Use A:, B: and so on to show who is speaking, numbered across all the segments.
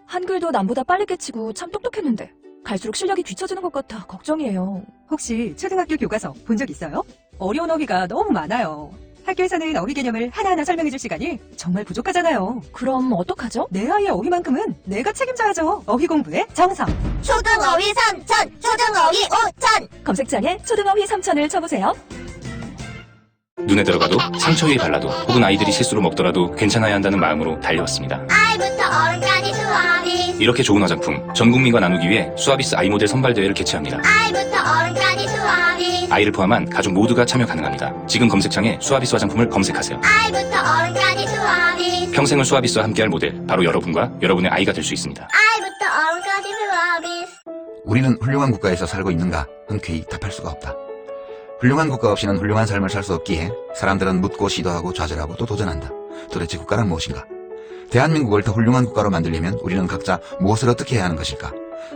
A: 한글도 남보다 빨리 깨치고 참 똑똑했는데 갈수록 실력이 뒤처지는 것 같아 걱정이에요.
B: 혹시 초등학교 교과서 본 적 있어요? 어려운 어휘가 너무 많아요. 학교에서는 어휘 개념을 하나하나 설명해줄 시간이 정말 부족하잖아요.
A: 그럼 어떡하죠?
B: 내 아이의 어휘만큼은 내가 책임져야죠. 어휘 공부의 정성.
C: 초등어휘 3천, 초등어휘 5천.
A: 검색창에 초등어휘 3천을 쳐보세요.
D: 눈에 들어가도 상처 위에 발라도 혹은 아이들이 실수로 먹더라도 괜찮아야 한다는 마음으로 달려왔습니다.
C: 아이부터 어른까지 수아비스.
D: 이렇게 좋은 화장품 전 국민과 나누기 위해 수아비스 아이 모델 선발 대회를 개최합니다.
C: 아이부터 어른까지 수아비스.
D: 아이를 포함한 가족 모두가 참여 가능합니다. 지금 검색창에 수아비스 화장품을 검색하세요.
C: 아이부터 어른까지 수아비스.
D: 평생을 수아비스와 함께할 모델 바로 여러분과 여러분의 아이가 될 수 있습니다.
C: 아이부터 어른까지 수아비스.
E: 우리는 훌륭한 국가에서 살고 있는가 흔쾌히 답할 수가 없다. 훌륭한 국가 없이는 훌륭한 삶을 살 수 없기에 사람들은 묻고 시도하고 좌절하고 또 도전한다. 도대체 국가란 무엇인가? 대한민국을 더 훌륭한 국가로 만들려면 우리는 각자 무엇을 어떻게 해야 하는 것일까?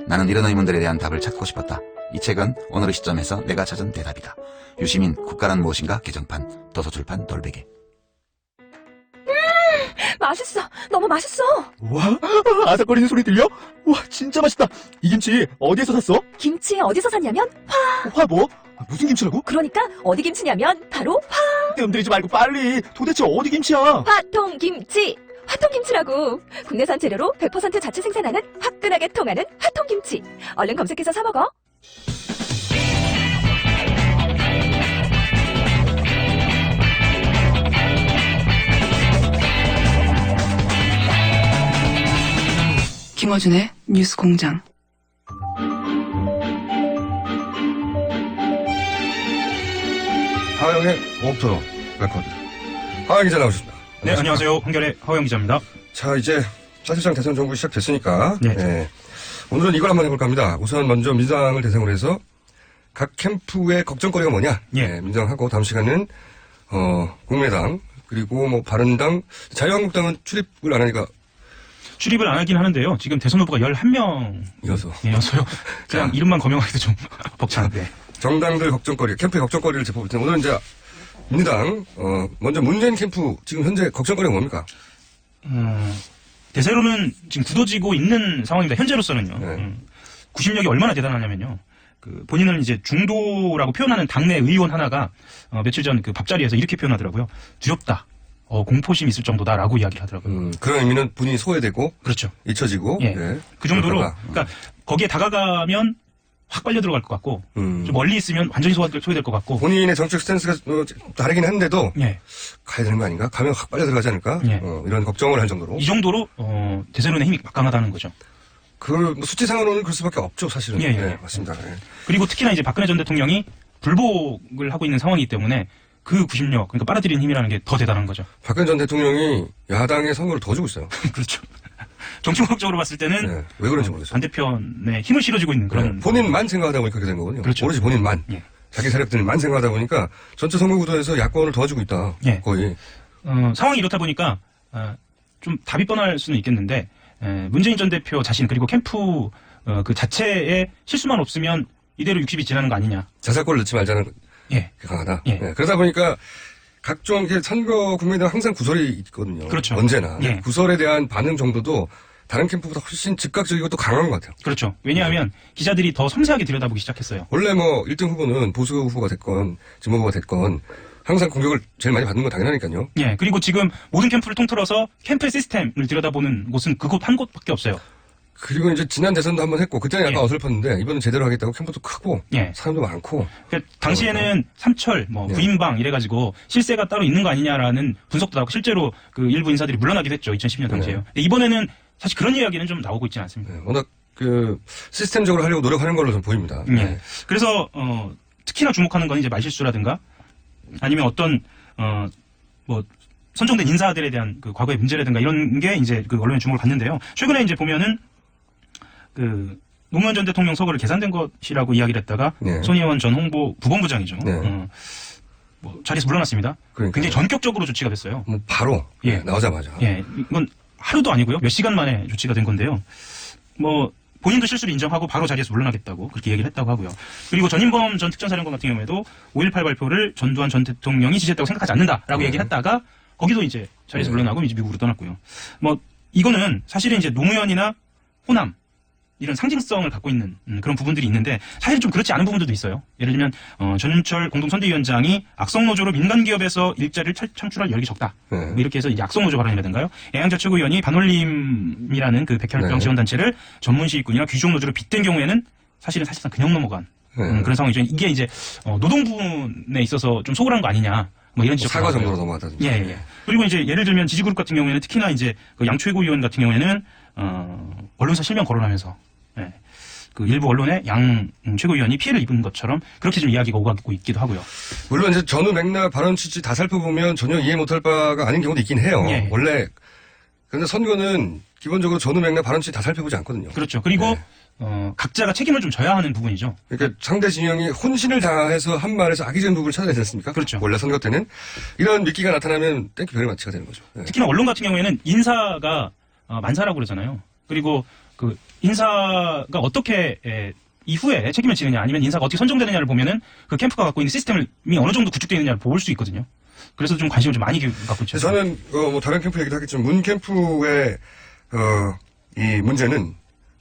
E: 나는 이런 의문들에 대한 답을 찾고 싶었다. 이 책은 오늘의 시점에서 내가 찾은 대답이다. 유시민 국가란 무엇인가 개정판 도서출판 돌베개.
A: 맛있어. 너무 맛있어.
F: 와, 아삭거리는 소리 들려? 와, 진짜 맛있다. 이 김치 어디에서 샀어?
A: 김치 어디서 샀냐면
F: 화 뭐? 무슨 김치라고?
A: 그러니까 어디 김치냐면 바로
F: 뜸들이지 말고 빨리. 도대체 어디 김치야?
A: 화통김치. 화통김치라고. 국내산 재료로 100% 자체 생산하는 화끈하게 통하는 화통김치. 얼른 검색해서 사 먹어.
G: 김어준의 뉴스공장.
H: 하영의 오프로 레코드. 하영 기자 나오셨습니다.
I: 네, 안녕하세요. 한겨레 하호영 기자입니다.
H: 자, 이제 사실상 대선 정국이 시작됐으니까
I: 네.
H: 오늘은 이걸 한번 해볼까 합니다. 우선 먼저 민주당을 대상으로 해서 각 캠프의 걱정거리가 뭐냐.
I: 예.
H: 민주당하고 다음 시간은 국민의당 그리고 뭐 바른당, 자유한국당은 출입을 안 하니까
I: 출입을 안 하긴 하는데요. 지금 대선 후보가 11명이어서요.
H: 이어서
I: 그냥 이름만 거명하기도 좀 벅찬데.
H: 정당들 걱정거리, 캠프의 걱정거리를 짚어볼 텐데 오늘은 이제 민주당 먼저 문재인 캠프 지금 현재 걱정거리가 뭡니까?
I: 대세로는 지금 굳어지고 있는 상황입니다. 현재로서는요.
H: 네.
I: 구심력이 얼마나 대단하냐면요. 그 본인을 이제 중도라고 표현하는 당내 의원 하나가 며칠 전 그 밥자리에서 이렇게 표현하더라고요. 두렵다. 공포심이 있을 정도다라고 이야기를 하더라고요.
H: 그런 의미는 본인이 소외되고
I: 그렇죠.
H: 잊혀지고
I: 예.
H: 네.
I: 그 정도로
H: 그럴까봐.
I: 그러니까 거기에 다가가면 확 빨려 들어갈 것 같고 좀 멀리 있으면 완전히 소외될 것 같고
H: 본인의 정책 스탠스가 다르긴 한데도
I: 예.
H: 가야 되는 거 아닌가? 가면 확 빨려 들어가지 않을까?
I: 예.
H: 이런 걱정을 할 정도로.
I: 이 정도로 대세론의 힘이 막강하다는 거죠.
H: 그 수치상으로는 그럴 수밖에 없죠, 사실은.
I: 예, 예.
H: 네, 맞습니다. 네.
I: 그리고 특히나 이제 박근혜 전 대통령이 불복을 하고 있는 상황이기 때문에 그 구심력, 그러니까 빨아들이는 힘이라는 게 더 대단한 거죠.
H: 박근혜 전 대통령이 야당의 선거를 더 주고 있어요.
I: 그렇죠. 정치공학적으로 봤을 때는
H: 네. 왜 그런지 모르겠어요.
I: 반대편에 힘을 실어주고 있는 그런
H: 네. 본인만 생각하다 보니까 그렇게 된 거거든요.
I: 그렇죠.
H: 오로지 본인만.
I: 예.
H: 자기 세력들만 생각하다 보니까 전체 선거 구도에서 야권을 도와주고 있다.
I: 예.
H: 거의.
I: 상황이 이렇다 보니까 좀 답이 뻔할 수는 있겠는데 문재인 전 대표 자신 그리고 캠프 그 자체에 실수만 없으면 이대로 60이 지나는 거 아니냐.
H: 자살골 넣지 말자는
I: 예.
H: 게 강하다.
I: 예.
H: 네. 그러다 보니까 각종 선거 국면에 항상 구설이 있거든요.
I: 그렇죠.
H: 언제나.
I: 예.
H: 구설에 대한 반응 정도도 다른 캠프보다 훨씬 즉각적이고 또 강한 것 같아요.
I: 그렇죠. 왜냐하면 기자들이 더 섬세하게 들여다보기 시작했어요.
H: 원래 뭐 1등 후보는 보수 후보가 됐건 진보 후보가 됐건 항상 공격을 제일 많이 받는 건 당연하니까요.
I: 예. 그리고 지금 모든 캠프를 통틀어서 캠프의 시스템을 들여다보는 곳은 그곳 한 곳밖에 없어요.
H: 그리고 이제 지난 대선도 한번 했고 그때는 약간
I: 예.
H: 어설펐는데 이번은 제대로 하겠다고 캠프도 크고
I: 예.
H: 사람도 많고
I: 그러니까 당시에는 삼철,
H: 예.
I: 구인방 이래가지고 실세가 따로 있는 거 아니냐라는 분석도 나오고 실제로 그 일부 인사들이 물러나기도 했죠. 2012년 당시에요.
H: 네.
I: 근데 이번에는 사실 그런 이야기는 좀 나오고 있지는 않습니다.
H: 네, 워낙 그 시스템적으로 하려고 노력하는 걸로 좀 보입니다.
I: 예.
H: 네.
I: 그래서 특히나 주목하는 건 이제 말실수라든가 아니면 어떤 뭐 선정된 인사들에 대한 그 과거의 문제라든가 이런 게 이제 그 언론의 주목을 받는데요. 최근에 이제 보면은 그 노무현 전 대통령 서거를 계산된 것이라고 이야기를 했다가
H: 네.
I: 손희원 전 홍보 부본부장이죠.
H: 네.
I: 뭐 자리에서 물러났습니다.
H: 그러니까요.
I: 굉장히 전격적으로 조치가 됐어요.
H: 뭐 바로
I: 예.
H: 나오자마자.
I: 예, 이건 하루도 아니고요. 몇 시간 만에 조치가 된 건데요. 뭐 본인도 실수를 인정하고 바로 자리에서 물러나겠다고 그렇게 얘기를 했다고 하고요. 그리고 전인범 전 특전사령관 같은 경우에도 5.18 발표를 전두환 전 대통령이 지시했다고 생각하지 않는다라고 얘기를 했다가 거기도 이제 자리에서 물러나고 이제 미국으로 떠났고요. 뭐 이거는 사실은 이제 노무현이나 호남 이런 상징성을 갖고 있는 그런 부분들이 있는데 사실 좀 그렇지 않은 부분들도 있어요. 예를 들면 전윤철 공동선대위원장이 악성노조로 민간기업에서 일자리를 창출할 여력이 적다. 뭐 이렇게 해서 이제 악성노조 발언이라든가요. 애양자 최고위원이 반올림이라는 그 백혈병 지원단체를 전문시익군이나 귀족노조로 빗댄 경우에는 사실상 그냥 넘어간 그런 상황이죠. 이게 이제 노동 부분에 있어서 좀 소홀한 거 아니냐. 뭐 이런 지적.
H: 사과 정도로 넘어가다든지.
I: 예. 그리고 이제 예를 들면 지지그룹 같은 경우에는 특히나 이제 그 양 최고위원 같은 경우에는 언론사 실명 거론하면서 그 일부 언론에 양 최고위원이 피해를 입은 것처럼 그렇게 좀 이야기가 오가고 있기도 하고요.
H: 물론 이제 전후 맥락 발언 취지 다 살펴보면 전혀 이해 못할 바가 아닌 경우도 있긴 해요.
I: 예.
H: 원래 그런데 선거는 기본적으로 전후 맥락 발언 취지 다 살펴보지 않거든요.
I: 그렇죠. 그리고 각자가 책임을 좀 져야 하는 부분이죠.
H: 그러니까 상대 진영이 혼신을 다해서 한 말에서 악의적인 부분을 찾아내지 않습니까?
I: 그렇죠.
H: 원래 선거 때는 이런 미끼가 나타나면 땡큐 베리 마치가 되는 거죠. 네.
I: 특히나 언론 같은 경우에는 인사가 만사라고 그러잖아요. 그리고 그 인사가 어떻게 이후에 책임을 지느냐 아니면 인사가 어떻게 선정되느냐를 보면은 그 캠프가 갖고 있는 시스템이 어느 정도 구축되어 있느냐를 볼 수 있거든요. 그래서 좀 관심을 좀 많이 갖고 있죠.
H: 저는 뭐 다른 캠프 얘기도 하겠지만 문 캠프의 이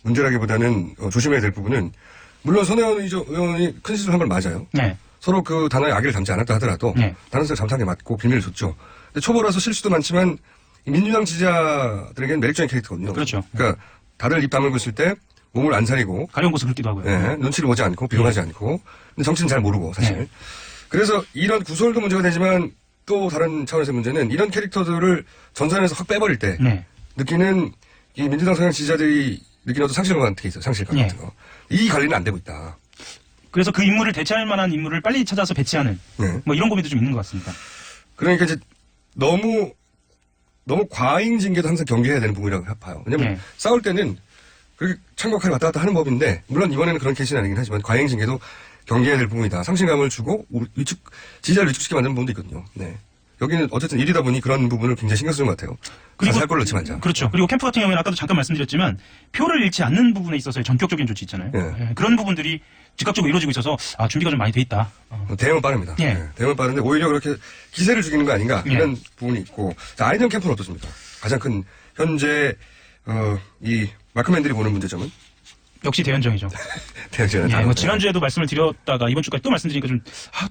H: 문제라기보다는 조심해야 될 부분은 물론 손혜원 의원이 큰 실수를 한 건 맞아요.
I: 네.
H: 서로 그 단어에 악의를 담지 않았다 하더라도
I: 네.
H: 단어를 잘못한 게 맞고 빌미를 줬죠. 근데 초보라서 실수도 많지만 민주당 지지자들에게는 매력적인 캐릭터거든요.
I: 그렇죠.
H: 그러니까 다들 입 다물고 있을 때 몸을 안 사리고
I: 가려운 곳을 긁기도 하고요.
H: 예, 눈치를 보지 않고 비용하지 않고 근데 정치는 잘 모르고 사실.
I: 네.
H: 그래서 이런 구설도 문제가 되지만 또 다른 차원에서의 문제는 이런 캐릭터들을 전선에서 확 빼버릴 때
I: 네.
H: 느끼는 이 민주당 성향 지지자들이 느끼는 어떤 상실감 같은 게 있어요. 상실감
I: 네.
H: 같은 거. 이 관리는 안 되고 있다.
I: 그래서 그 인물을 대체할 만한 인물을 빨리 찾아서 배치하는
H: 네.
I: 뭐 이런 고민도 좀 있는 것 같습니다.
H: 그러니까 이제 너무 과잉 징계도 항상 경계해야 되는 부분이라고 봐요. 왜냐면
I: 네.
H: 싸울 때는 그렇게 창밖에 왔다 갔다 하는 법인데 물론 이번에는 그런 케이스는 아니긴 하지만 과잉 징계도 경계해야 될 부분이다. 상실감을 주고 지지자를 위축시키게 만드는 부분도 있거든요. 네. 여기는 어쨌든 일이다 보니 그런 부분을 굉장히 신경 쓰는 것 같아요.
I: 그리고
H: 살 꼴을 넣지 말자.
I: 그렇죠. 그리고 캠프 같은 경우에는 아까도 잠깐 말씀드렸지만 표를 잃지 않는 부분에 있어서의 전격적인 조치 있잖아요.
H: 네.
I: 예, 그런 부분들이 즉각적으로 이루어지고 있어서 준비가 좀 많이 돼 있다.
H: 대응은 빠릅니다.
I: 예.
H: 네, 대응은 빠른데 오히려 그렇게 기세를 죽이는 거 아닌가
I: 예.
H: 이런 부분이 있고 자, 아이디어 캠프는 어떻습니까? 가장 큰 현재 이 마크맨들이 보는 문제점은
I: 역시 대연정이죠.
H: 대응제는
I: 예, 뭐 지난주에도 말씀을 드렸다가 이번 주까지 또 말씀드리니까 좀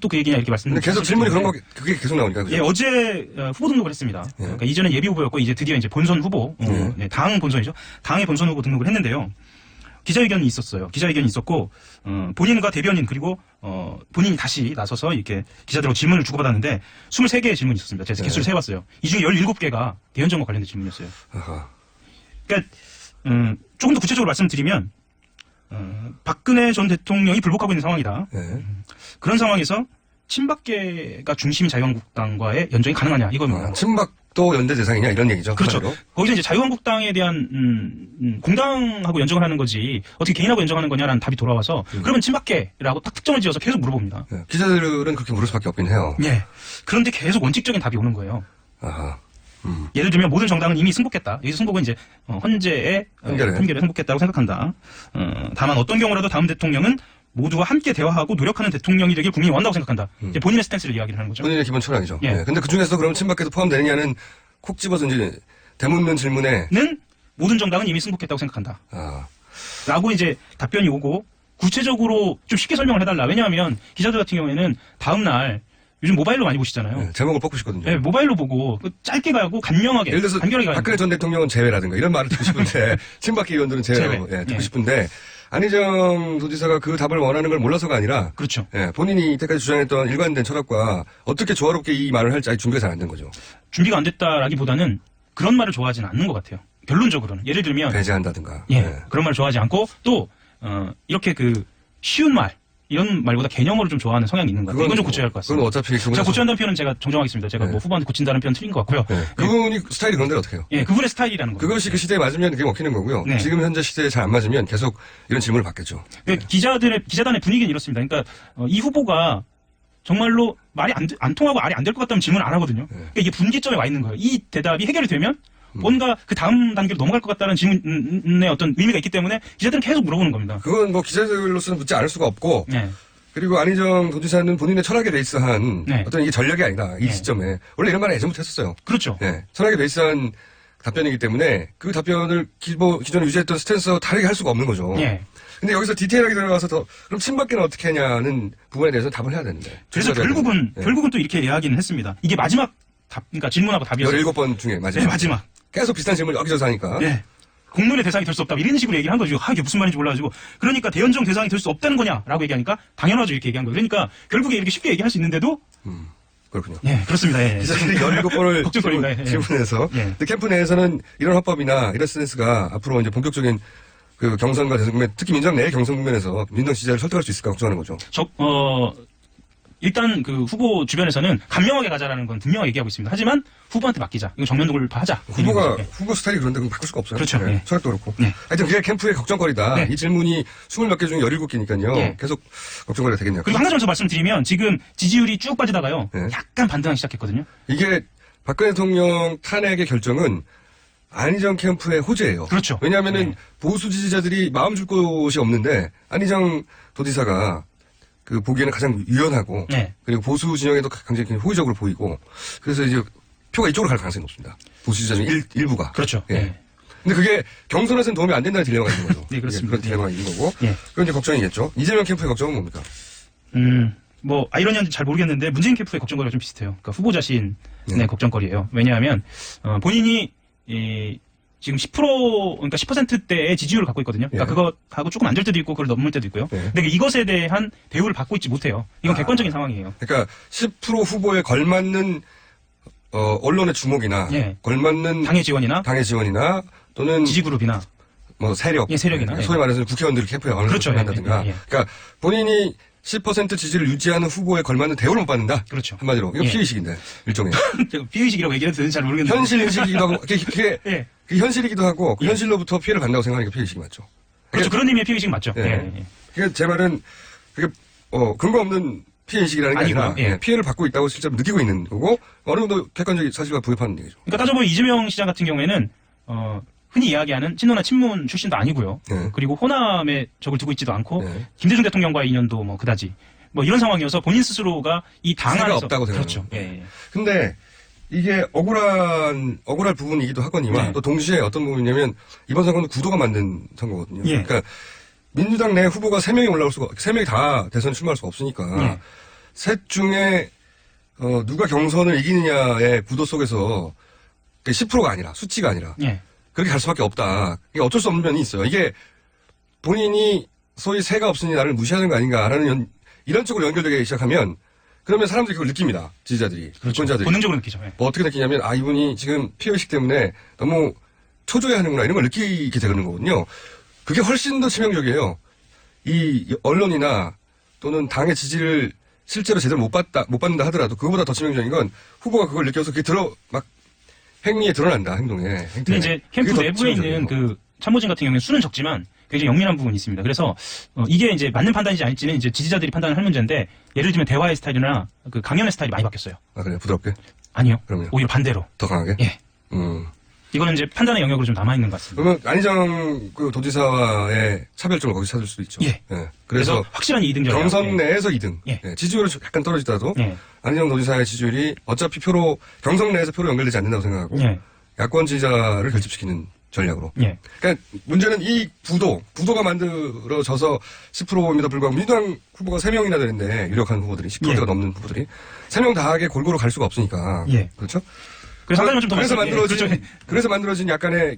I: 또 그 얘기냐 이렇게 말씀을
H: 근데 계속 질문이 그런 거 그게 계속 나오니까 그죠?
I: 예, 어제 후보 등록을 했습니다. 그러니까 이전에 예비 후보였고 이제 드디어 이제 본선 후보, 네, 당 본선이죠. 당의 본선 후보 등록을 했는데요. 기자회견이 있었어요. 기자회견이 있었고 본인과 대변인 그리고 본인이 다시 나서서 이렇게 기자들하고 질문을 주고받았는데 23개의 질문이 있었습니다. 제가 개수를 세봤어요. 이 중에 17개가 대연정과 관련된 질문이었어요.
H: 아하.
I: 그러니까 조금 더 구체적으로 말씀드리면 박근혜 전 대통령이 불복하고 있는 상황이다.
H: 네.
I: 그런 상황에서 친박계가 중심인 자유한국당과의 연정이 가능하냐 이겁니다.
H: 친박도 연대 대상이냐 이런 얘기죠.
I: 그렇죠.
H: 한마디로.
I: 거기서 이제 자유한국당에 대한 공당하고 연정을 하는 거지 어떻게 개인하고 연정하는 거냐라는 답이 돌아와서 그러면 친박계라고 딱 특정을 지어서 계속 물어봅니다.
H: 네. 기자들은 그렇게 물을 수밖에 없긴 해요.
I: 예. 그런데 계속 원칙적인 답이 오는 거예요.
H: 아하.
I: 예를 들면 모든 정당은 이미 승복했다. 여기서 승복은 이제 헌재의 판결에 승복했다고 생각한다. 다만 어떤 경우라도 다음 대통령은 모두와 함께 대화하고 노력하는 대통령이 되길 국민이 원한다고 생각한다. 이제 본인의 스탠스를 이야기를 하는 거죠.
H: 본인의 기본 철학이죠.
I: 예.
H: 네. 근데 그 중에서 그럼 친박계도 포함되느냐는 콕 집어서 이제 대묻는 질문에
I: 는 모든 정당은 이미 승복했다고 생각한다. 라고 이제 답변이 오고 구체적으로 좀 쉽게 설명을 해달라. 왜냐하면 기자들 같은 경우에는 다음 날 요즘 모바일로 많이 보시잖아요.
H: 네, 제목을 뽑고 싶거든요.
I: 네, 모바일로 보고 가짧게 가고 간명하게
H: 예를 들어서
I: 간결하게 가는
H: 박근혜 전 대통령은 제외라든가 이런 말을 듣고 싶은데 친박계 의원들은 제외. 예, 듣고
I: 예.
H: 싶은데 안희정 도지사가 그 답을 원하는 걸 몰라서가 아니라
I: 그렇죠.
H: 예, 본인이 이때까지 주장했던 일관된 철학과 어떻게 조화롭게 이 말을 할지 아직 준비가 잘 안 된 거죠.
I: 준비가 안 됐다라기보다는 그런 말을 좋아하지는 않는 것 같아요. 결론적으로는 예를 들면
H: 배제한다든가.
I: 예,
H: 예.
I: 그런 말을 좋아하지 않고 또 이렇게 그 쉬운 말 이런 말보다 개념어를 좀 좋아하는 성향이 있는 것 같아요. 이건 좀 고쳐야 할 것
H: 그건
I: 같습니다.
H: 어차피
I: 제가 고쳐한다는 표현은 제가 정정하겠습니다. 제가
H: 네.
I: 뭐 후보한테 고친다는 표현 틀린 것 같고요.
H: 네. 그분이 스타일이 그런데 어떻게 해요?
I: 예, 그분의 스타일이라는 거죠.
H: 그것이 그 시대에 맞으면 그게 먹히는 거고요.
I: 네.
H: 지금 현재 시대에 잘 안 맞으면 계속 이런 질문을 받겠죠.
I: 기자단의 분위기는 이렇습니다. 그러니까 이 후보가 정말로 말이 안 통하고 말이 안 될 것 같다면 질문을 안 하거든요. 그러니까 이게 분기점에 와 있는 거예요. 이 대답이 해결이 되면 뭔가 그 다음 단계로 넘어갈 것 같다는 질문의 어떤 의미가 있기 때문에 기자들은 계속 물어보는 겁니다.
H: 그건 뭐 기자들로서는 묻지 않을 수가 없고
I: 네.
H: 그리고 안희정 도지사는 본인의 철학에 베이스한
I: 네.
H: 어떤 이게 전략이 아니다. 이
I: 네.
H: 시점에. 원래 이런 말을 예전부터 했었어요.
I: 그렇죠.
H: 네. 철학에 베이스한 답변이기 때문에 그 답변을 기존에 유지했던 스탠스와 다르게 할 수가 없는 거죠.
I: 예.
H: 근데 여기서 디테일하게 들어가서 더 그럼 친박계는 어떻게 하냐는 부분에 대해서 답을 해야 되는데.
I: 그래서
H: 해야
I: 결국은
H: 되는데.
I: 또 이렇게 이야기는 했습니다. 이게 마지막 답, 그러니까 질문하고 답이었어요.
H: 17번 중에 마지막.
I: 네, 마지막.
H: 계속 비슷한 질문을 여기저기서 하니까.
I: 예. 공론의 대상이 될 수 없다. 이런 식으로 얘기를 한 거죠. 이게 무슨 말인지 몰라가지고. 그러니까 대연정 대상이 될 수 없다는 거냐라고 얘기하니까 당연하죠. 이렇게 얘기한 거예요. 그러니까 결국에 이렇게 쉽게 얘기할 수 있는데도
H: 그렇군요.
I: 예, 그렇습니다. 예.
H: 기자들이 17번을
I: 걱정거리입니다. 예.
H: 질문해서
I: 예.
H: 근데 캠프 내에서는 이런 화법이나 이런 스탠스가 앞으로 이제 본격적인 그 경선과 대선 국면, 특히 민주당 내 경선 국면에서 민주당 지지자를 설득할 수 있을까 걱정하는 거죠.
I: 일단 그 후보 주변에서는 간명하게 가자라는 건 분명하게 얘기하고 있습니다. 하지만 후보한테 맡기자. 이거 정면 돌파하자.
H: 후보가
I: 예.
H: 후보 스타일이 그런데 그럼 바꿀 수가 없어요.
I: 그렇죠.
H: 네,
I: 예.
H: 철학도 그렇고.
I: 네.
H: 하여튼 그게 캠프의 걱정거리다.
I: 네.
H: 이 질문이 20몇 개 중에 17개니까요.
I: 예.
H: 계속 걱정거리가 되겠네요.
I: 그리고 한 가지만 더 말씀드리면 지금 지지율이 쭉 빠지다가요.
H: 네.
I: 약간 반등하기 시작했거든요.
H: 이게 박근혜 대통령 탄핵의 결정은 안희정 캠프의 호재예요.
I: 그렇죠.
H: 왜냐하면은
I: 네.
H: 보수 지지자들이 마음 줄 곳이 없는데 안희정 도지사가 그 보기에는 가장 유연하고
I: 네.
H: 그리고 보수 진영에도 굉장히 호의적으로 보이고 그래서 이제 표가 이쪽으로 갈 가능성이 높습니다. 보수 지지자 중 일부가.
I: 그렇죠.
H: 예.
I: 예.
H: 근데 그게 경선에서는 도움이 안 된다는 딜레마가 있는 거죠.
I: 네, 그렇습니다.
H: 그런 딜레마가 있는 거고.
I: 예.
H: 그건 이제 걱정이겠죠. 이재명 캠프의 걱정은 뭡니까?
I: 뭐 아이러니한지 잘 모르겠는데 문재인 캠프의 걱정거리가 좀 비슷해요. 그러니까 후보 자신의
H: 네.
I: 걱정거리예요. 왜냐하면 본인이 지금 10% 그러니까 10%대의 지지율을 갖고 있거든요. 그러니까
H: 예.
I: 그것하고 조금 안 될 때도 있고 그걸 넘을 때도 있고요.
H: 예.
I: 근데 이것에 대한 대우를 받고 있지 못해요. 이건 객관적인 상황이에요.
H: 그러니까 10% 후보에 걸맞는 언론의 주목이나
I: 예.
H: 걸맞는
I: 당의 지원이나
H: 당의 지원이나 또는
I: 지지그룹이나
H: 뭐 세력,
I: 예, 세력이나,
H: 소위 말해서 국회의원들 캠프에 어느
I: 그렇죠.
H: 정도 한다든가.
I: 예, 예.
H: 그러니까 본인이 10% 지지를 유지하는 후보에 걸맞는 대우를 못 받는다.
I: 그렇죠.
H: 한마디로 이거
I: 예.
H: 피의식인데 일종의
I: 제가 비의식이라고 얘기해도 되는지 잘 모르겠는데
H: 현실 인식이기도 하고 그게
I: 예.
H: 그 현실이기도 하고 그
I: 예.
H: 현실로부터 피해를 받는다고 생각하니까 피의식이 맞죠.
I: 그렇죠. 그런 의미의 피의식 맞죠.
H: 예.
I: 예. 예.
H: 그게 제 말은 그게 근거 없는 피해의식이라는 게
I: 아니고요.
H: 아니라
I: 예.
H: 예, 피해를 받고 있다고 실제로 느끼고 있는 거고 어느 정도 객관적인 사실과 부합하는 얘기죠.
I: 그러니까 따져보면 이재명 시장 같은 경우에는 흔히 이야기하는 친노나 친문 출신도 아니고요.
H: 네.
I: 그리고 호남에 적을 두고 있지도 않고
H: 네.
I: 김대중 대통령과의 인연도 뭐 그다지 뭐 이런 상황이어서 본인 스스로가 이 당
H: 새가
I: 안에서
H: 없다고 생각해요.
I: 그렇죠. 예.
H: 근데 이게 억울할 부분이기도 하거니와
I: 네.
H: 또 동시에 어떤 부분이냐면 이번 선거는 구도가 만든 선거거든요.
I: 예.
H: 그러니까 민주당 내 후보가 3명이 올라올 수가 3명이 다 대선에 출마할 수가 없으니까
I: 예.
H: 셋 중에 누가 경선을 이기느냐의 구도 속에서 10%가 아니라 수치가 아니라
I: 예.
H: 그렇게 갈 수밖에 없다. 이게 어쩔 수 없는 면이 있어요. 이게 본인이 소위 새가 없으니 나를 무시하는 거 아닌가라는 이런 쪽으로 연결되기 시작하면 그러면 사람들이 그걸 느낍니다. 지지자들이.
I: 그렇죠.
H: 유권자들이.
I: 본능적으로 느끼죠. 예.
H: 뭐 어떻게 느끼냐면 이분이 지금 피해의식 때문에 너무 초조해하는구나 이런 걸 느끼게 되는 거거든요. 그게 훨씬 더 치명적이에요. 이 언론이나 또는 당의 지지를 실제로 제대로 못 받는다 하더라도 그거보다 더 치명적인 건 후보가 그걸 느껴서 그게 행위에 드러난다, 행동에.
I: 근데 이제 캠프 내부에 있는 그 참모진 같은 경우는 수는 적지만 굉장히 영민한 부분이 있습니다. 그래서 이게 이제 맞는 판단인지 아닐지는 이제 지지자들이 판단을 할 문제인데 예를 들면 대화의 스타일이나 그 강연의 스타일이 많이 바뀌었어요.
H: 그래요? 부드럽게?
I: 아니요.
H: 그럼요.
I: 오히려 반대로.
H: 더 강하게?
I: 예. 이거는 이제 판단의 영역으로 좀 남아 있는 것 같습니다.
H: 그러면 안희정 그 도지사와의 차별점을 거기서 찾을 수도 있죠.
I: 예.
H: 그래서
I: 그래서 확실한 2등 전략.
H: 경선 내에서 2등.
I: 예.
H: 지지율은 약간 떨어지더라도
I: 예.
H: 안희정 도지사의 지지율이 어차피 경선 내에서 표로 연결되지 않는다고 생각하고
I: 예.
H: 야권 지지자를 결집시키는 전략으로.
I: 예.
H: 그러니까 문제는 이 구도가 만들어져서 10%임에도 불구하고 민주당 후보가 3명이나 되는데 유력한 후보들이 10%가
I: 예.
H: 넘는 후보들이 3명 다하게 골고루 갈 수가 없으니까.
I: 예.
H: 그렇죠?
I: 그래서 한 가지만 좀더
H: 그래서 만들어진 약간의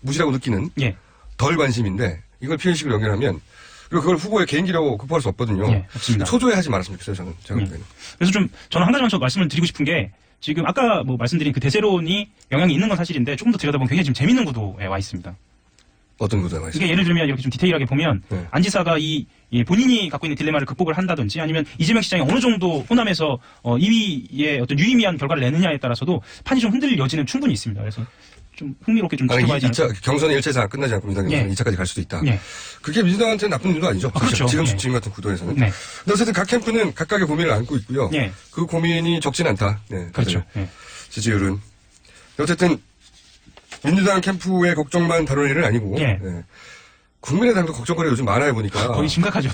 H: 무시라고 느끼는
I: 예.
H: 덜 관심인데 이걸 피해의식으로 연결하면 그리고 그걸 후보의 개인기로 극복할 수 없거든요.
I: 예, 맞습니다.
H: 초조해하지 말았으면 좋겠어요. 제가 볼 때는.
I: 그래서 저는 한 가지만 더 말씀을 드리고 싶은 게 지금 아까 뭐 말씀드린 그 대세론이 영향이 있는 건 사실인데 조금 더 들여다보면 굉장히 지금 재밌는 구도에 와 있습니다.
H: 어떤 구도가 있어요?
I: 이게 예를 들면 이렇게 좀 디테일하게 보면
H: 네.
I: 안 지사가 이 본인이 갖고 있는 딜레마를 극복을 한다든지 아니면 이재명 시장이 어느 정도 호남에서 2위의 어떤 유의미한 결과를 내느냐에 따라서도 판이 좀 흔들릴 여지는 충분히 있습니다. 그래서 좀 흥미롭게 좀 지켜봐야지 않을까.
H: 2차 경선이 1차에서 끝나지 않고 민주당 경선
I: 예.
H: 2차까지 갈 수도 있다.
I: 예.
H: 그게 민주당한테는 나쁜 일도 아니죠.
I: 그렇죠.
H: 지금
I: 예.
H: 같은 구도에서는.
I: 네.
H: 근데 어쨌든 각 캠프는 각각의 고민을 안고 있고요.
I: 예.
H: 그 고민이 적진 않다. 네,
I: 그렇죠.
H: 다들
I: 예.
H: 지지율은. 어쨌든 민주당 캠프의 걱정만 다룰 일은 아니고
I: 예.
H: 네. 국민의당도 걱정거리가 요즘 많아요 보니까.
I: 거의 심각하죠.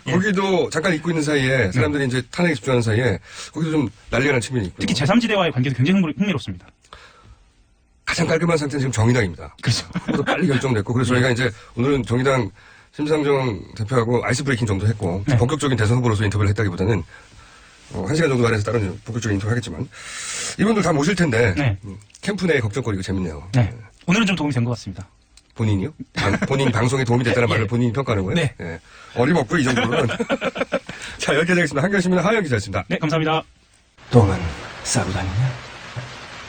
H: 거기도 잠깐 잊고 있는 사이에 사람들이 이제 탄핵에 집중하는 사이에 거기도 좀 난리가 난 측면이 있고요.
I: 특히 제3지대와의 관계도 굉장히 흥미롭습니다.
H: 가장 깔끔한 상태는 지금 정의당입니다.
I: 그렇죠.
H: 또 빨리 결정됐고 그래서 저희가 이제 오늘은 정의당 심상정 대표하고 아이스 브레이킹 정도 했고
I: 네.
H: 본격적인 대선 후보로서 인터뷰를 했다기보다는 1시간 정도 안에서 다른 본격적인 인터뷰 하겠지만 이분들 다 모실 텐데
I: 네.
H: 캠프 내 걱정거리가 재밌네요.
I: 네. 오늘은 좀 도움이 된 것 같습니다.
H: 본인이요? 본인이 방송에 도움이 됐다는
I: 예.
H: 말을 본인이 평가하는 거예요?
I: 네.
H: 예. 어림없고 이 정도는. 자, 여기까지 하겠습니다. 한겨레신문의 하영 기자였습니다.
I: 네, 감사합니다.
F: 똥은 싸고 다니냐?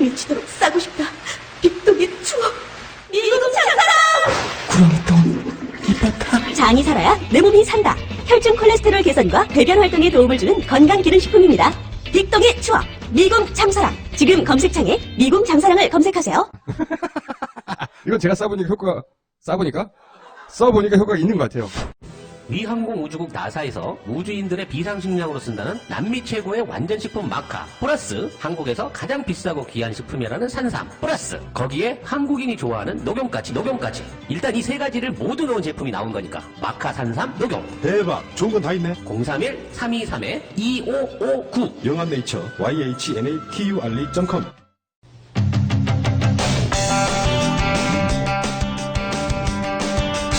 A: 미치도록 싸고 싶다. 빅동의 추억. 미국 장사랑!
F: 구렁이 똥, 이빨
A: 장이 살아야 내 몸이 산다. 혈중 콜레스테롤 개선과 배변 활동에 도움을 주는 건강 기능 식품입니다. 빅동의 추억. 미궁 장사랑. 지금 검색창에 미궁 장사랑을 검색하세요.
H: 이건 제가 써보니까 효과가 있는 것 같아요.
G: 미 항공우주국 나사에서 우주인들의 비상식량으로 쓴다는 남미 최고의 완전식품 마카 플러스 한국에서 가장 비싸고 귀한 식품이라는 산삼 플러스 거기에 한국인이 좋아하는 녹용까지 일단 이 세 가지를 모두 넣은 제품이 나온 거니까 마카 산삼 녹용
F: 대박, 좋은 건 다 있네.
G: 031-323-2559
F: 영한네이처 yhnaturi.com.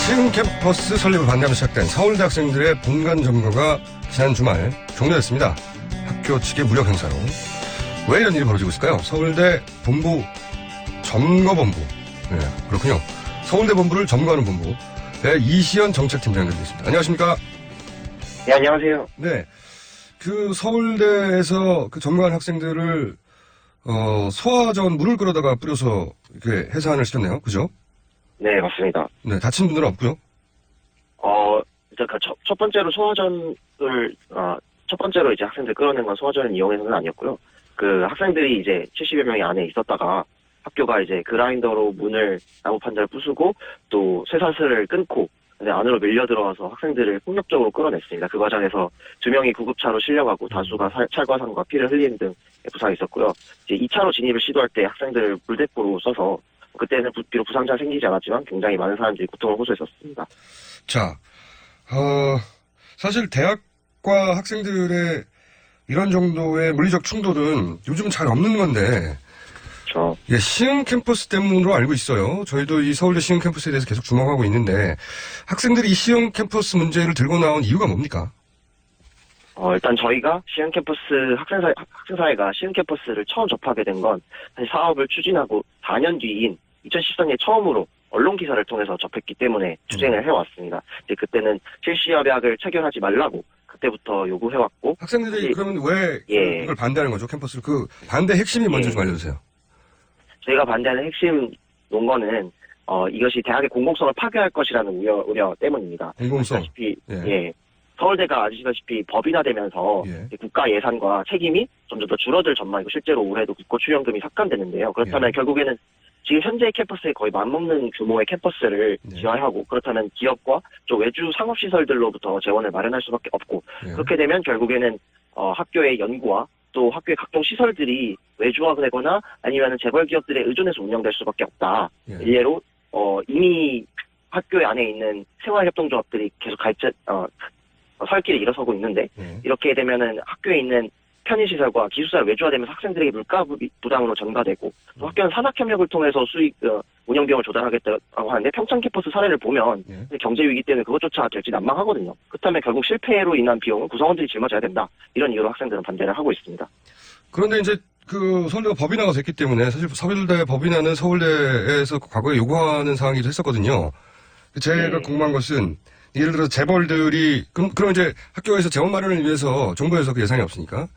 H: 시흥 캠퍼스 설립을 반대하며 시작된 서울대 학생들의 본관 점거가 지난 주말 종료됐습니다. 학교 측의 무력 행사로. 왜 이런 일이 벌어지고 있을까요? 서울대 본부 점거본부. 네, 그렇군요. 서울대 본부를 점거하는 본부. 네, 이시연 정책팀장 연결되어 있습니다. 안녕하십니까?
J: 네, 안녕하세요.
H: 네. 그 서울대에서 그 점거한 학생들을, 소화전 물을 끓여다가 뿌려서 이렇게 해산을 시켰네요. 그죠?
J: 네, 맞습니다.
H: 네, 다친 분들은 없고요.
J: 일단 첫 번째로 소화전을, 첫 번째로 이제 학생들 끌어낸 건 소화전을 이용해서는 아니었고요. 그 학생들이 이제 70여 명이 안에 있었다가 학교가 이제 그라인더로 문을 나무 판자를 부수고 또 쇠사슬을 끊고 근데 안으로 밀려 들어와서 학생들을 폭력적으로 끌어냈습니다. 그 과정에서 2명이 구급차로 실려가고 다수가 찰과상과 피를 흘리는 등 부상이 있었고요. 이제 2차로 진입을 시도할 때 학생들을 물대포로 써서 그때는 비록 부상자 생기지 않았지만 굉장히 많은 사람들이 고통을 호소했었습니다.
H: 자, 사실 대학과 학생들의 이런 정도의 물리적 충돌은 요즘 잘 없는 건데,
J: 그렇죠.
H: 예, 시흥 캠퍼스 때문으로 알고 있어요. 저희도 이 서울대 시흥 캠퍼스에 대해서 계속 주목하고 있는데, 학생들이 이 시흥 캠퍼스 문제를 들고 나온 이유가 뭡니까?
J: 일단 저희가 시흥 캠퍼스 학생사회가 시흥 캠퍼스를 처음 접하게 된 건 사실 사업을 추진하고 4년 뒤인 2013년에 처음으로 언론 기사를 통해서 접했기 때문에 추진을 해왔습니다. 이제 그때는 실시협약을 체결하지 말라고 그때부터 요구해왔고.
H: 학생들이 그러면 왜
J: 예.
H: 이걸 반대하는 거죠? 캠퍼스를 그 반대 핵심이 먼저 좀 알려주세요.
J: 저희가 반대하는 핵심 논거는 이것이 대학의 공공성을 파괴할 것이라는 우려 때문입니다.
H: 공공성.
J: 아시다시피
H: 예.
J: 서울대가 아시다시피 법인화되면서
H: 예.
J: 국가 예산과 책임이 점점 더 줄어들 전망이고 실제로 올해도 국고 출연금이 삭감되는데요. 그렇다면
H: 예.
J: 결국에는 지금 현재 캠퍼스에 거의 맞먹는 규모의 캠퍼스를
H: 네.
J: 지어하고 그렇다면 기업과 또 외주 상업시설들로부터 재원을 마련할 수밖에 없고
H: 예.
J: 그렇게 되면 결국에는 학교의 연구와 또 학교의 각종 시설들이 외주화되거나 아니면 재벌 기업들에 의존해서 운영될 수밖에 없다.
H: 예.
J: 일례로 이미 학교 안에 있는 생활협동조합들이 계속 설 길에 일어서고 있는데
H: 예.
J: 이렇게 되면은 학교에 있는 편의시설과 기숙사를 외주화되면서 학생들에게 물가 부담으로 전가되고 또 학교는 산학협력을 통해서 운영 비용을 조달하겠다고 하는데 평창 캠퍼스 사례를 보면
H: 예.
J: 경제 위기 때문에 그것조차 될지 난망하거든요. 그렇다면 결국 실패로 인한 비용은 구성원들이 짊어져야 된다. 이런 이유로 학생들은 반대를 하고 있습니다.
H: 그런데 이제 그 서울대가 법인화가 됐기 때문에 사실 서울대 법인화는 서울대에서 과거에 요구하는 사항이기도 했었거든요. 제가 궁금한 것은 예를 들어 재벌들이 그럼 이제 학교에서 재원 마련을 위해서 정부에서 그 예산이 없으니까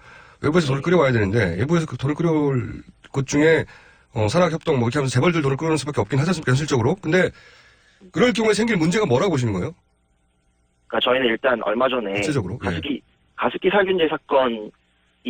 H: 외부에서 돈을 끌어와야 되는데 외부에서 그 돈을 끌어올 것 중에 산학협동 뭐 이렇게 하면서 재벌들 돈을 끌어오는 수밖에 없긴 하지 않습니까 현실적으로. 근데 그럴 경우에 생길 문제가 뭐라고 보시는 거예요?
J: 그러니까 저희는 일단 얼마 전에
H: 구체적으로
J: 가습기 살균제 사건이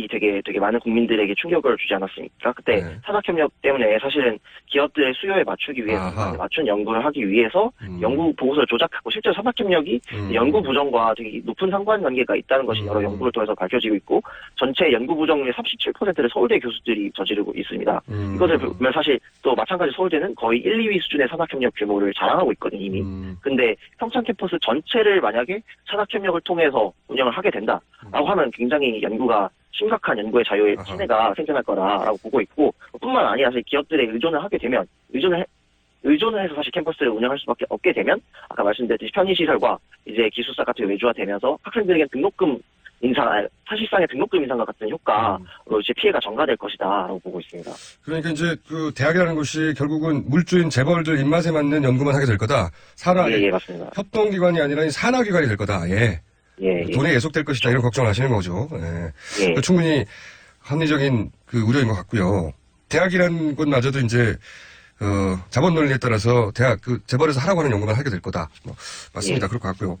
J: 되게 많은 국민들에게 충격을 주지 않았습니까? 그때
H: 네.
J: 산학협력 때문에 사실은 기업들의 수요에 맞추기 위해서 맞춘 연구를 하기 위해서 연구 보고서를 조작하고 실제로 산학협력이 연구 부정과 되게 높은 상관관계가 있다는 것이 여러 연구를 통해서 밝혀지고 있고 전체 연구 부정률의 37%를 서울대 교수들이 저지르고 있습니다. 이것을 보면 사실 또 마찬가지 서울대는 거의 1, 2위 수준의 산학협력 규모를 자랑하고 있거든요 이미. 근데 평창 캠퍼스 전체를 만약에 산학협력을 통해서 운영을 하게 된다라고 하면 굉장히 연구가 심각한 연구의 자유에
H: 아하.
J: 침해가 생겨날 거다라고 보고 있고, 뿐만 아니라 사실 기업들에 의존을 하게 되면, 의존을 해서 사실 캠퍼스를 운영할 수밖에 없게 되면, 아까 말씀드렸듯이 편의시설과 이제 기숙사 같은 게 외주화되면서 학생들에게 등록금 인상, 사실상의 등록금 인상과 같은 효과로 이제 피해가 전가될 것이다라고 보고 있습니다.
H: 그러니까 이제 그 대학이라는 곳이 결국은 물주인 재벌들 입맛에 맞는 연구만 하게 될 거다.
J: 예, 맞습니다.
H: 협동기관이 아니라 산하기관이 될 거다. 예.
J: 예,
H: 돈에 예속될 것이다. 이런 걱정을 하시는 거죠. 예.
J: 예.
H: 충분히 합리적인 그 우려인 것 같고요. 대학이라는 곳마저도 이제 자본 논리에 따라서 대학 그 재벌에서 하라고 하는 연구만 하게 될 거다. 맞습니다.
J: 예.
H: 그럴 것 같고요.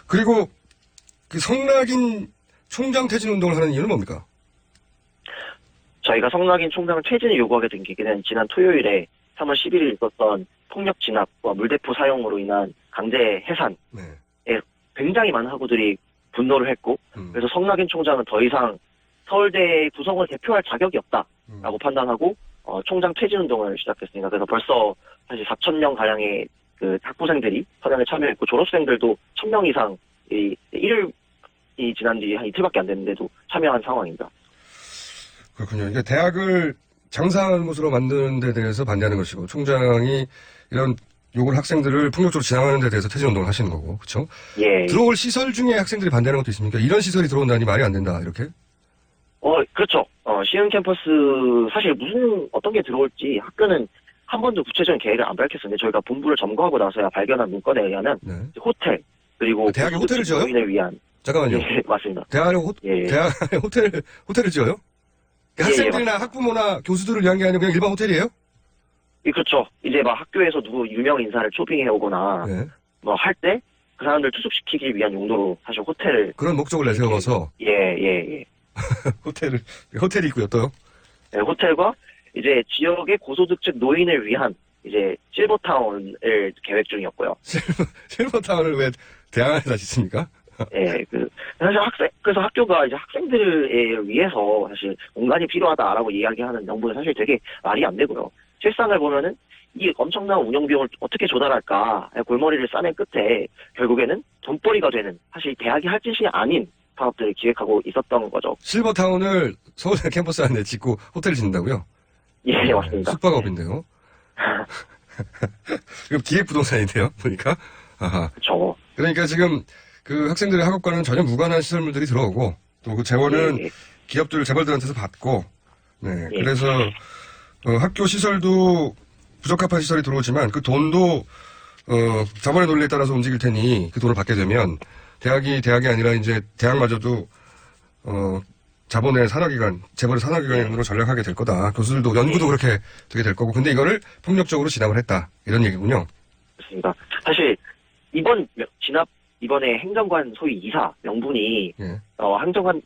H: 그리고 그 성낙인 총장 퇴진 운동을 하는 이유는 뭡니까?
J: 저희가 성낙인 총장을 퇴진을 요구하게 된 계기는 지난 토요일에 3월 11일 있었던 폭력 진압과 물대포 사용으로 인한 강제 해산에
H: 네.
J: 굉장히 많은 학우들이 분노를 했고, 그래서 성낙인 총장은 더 이상 서울대 구성을 대표할 자격이 없다라고 판단하고 총장 퇴진 운동을 시작했습니다. 그래서 벌써 사실 4,000명 가량의 그 학부생들이 선언에 참여했고, 졸업생들도 1,000명 이상 일요일이 지난 지 한 이틀밖에 안 됐는데도 참여한 상황입니다.
H: 그렇군요. 이게 대학을 장사하는 곳으로 만드는 데 대해서 반대하는 것이고, 총장이 이런 요걸 학생들을 폭력적으로 진압하는 데 대해서 퇴진 운동을 하시는 거고, 그렇죠?
J: 예.
H: 들어올 시설 중에 학생들이 반대하는 것도 있습니까? 이런 시설이 들어온다니 말이 안 된다, 이렇게?
J: 그렇죠. 시흥 캠퍼스 사실 어떤 게 들어올지 학교는 한 번도 구체적인 계획을 안 밝혔었는데, 저희가 본부를 점거하고 나서야 발견한 문건에 의하면
H: 네.
J: 호텔, 그리고
H: 대학에 호텔을 지어요?
J: 노인을 위한.
H: 잠깐만요.
J: 예, 맞습니다.
H: 대학에
J: 예.
H: 대학에 호텔을 지어요?
J: 예,
H: 학생들이나
J: 맞습니다.
H: 학부모나 교수들을 위한 게 아니고 그냥 일반 호텔이에요?
J: 예, 그렇죠. 이제 막 학교에서 누구 유명 인사를 초빙해 오거나
H: 네.
J: 뭐 할 때 그 사람들 투숙시키기 위한 용도로 사실 호텔을.
H: 그런 목적을 내세워서
J: 예.
H: 호텔이 있고요, 또요?
J: 네, 호텔과 이제 지역의 고소득층 노인을 위한 이제 실버타운을 계획 중이었고요.
H: 실버타운을 왜 대학 안에다 짓습니까?
J: 예, 사실 그래서 학교가 이제 학생들을 위해서 사실 공간이 필요하다라고 이야기하는 정부는 사실 되게 말이 안 되고요. 실상을 보면은 이 엄청난 운영 비용을 어떻게 조달할까 골머리를 싸맨 끝에 결국에는 돈벌이가 되는, 사실 대학이 할 짓이 아닌 사업들을 기획하고 있었던 거죠.
H: 실버타운을 서울대 캠퍼스 안에 짓고 호텔을 짓는다고요?
J: 예, 맞습니다.
H: 숙박업인데요. 이거 기획부동산인데요, 보니까. 아하.
J: 그렇죠.
H: 그러니까 지금 그 학생들의 학업과는 전혀 무관한 시설물들이 들어오고, 또 그 재원은
J: 예.
H: 기업들한테서 받고, 네.
J: 예.
H: 그래서 학교 시설도 부적합한 시설이 들어오지만 그 돈도 자본의 논리에 따라서 움직일 테니 그 돈을 받게 되면 대학이 아니라 이제 대학마저도 자본의 산하기관, 재벌의 산하기관으로 전락하게 될 거다. 교수들도 연구도 그렇게 되게 될 거고. 근데 이거를 폭력적으로 진압을 했다. 이런 얘기군요.
J: 그렇습니다. 사실 이번에 행정관 소위 이사 명분이
H: 예.
J: 행정관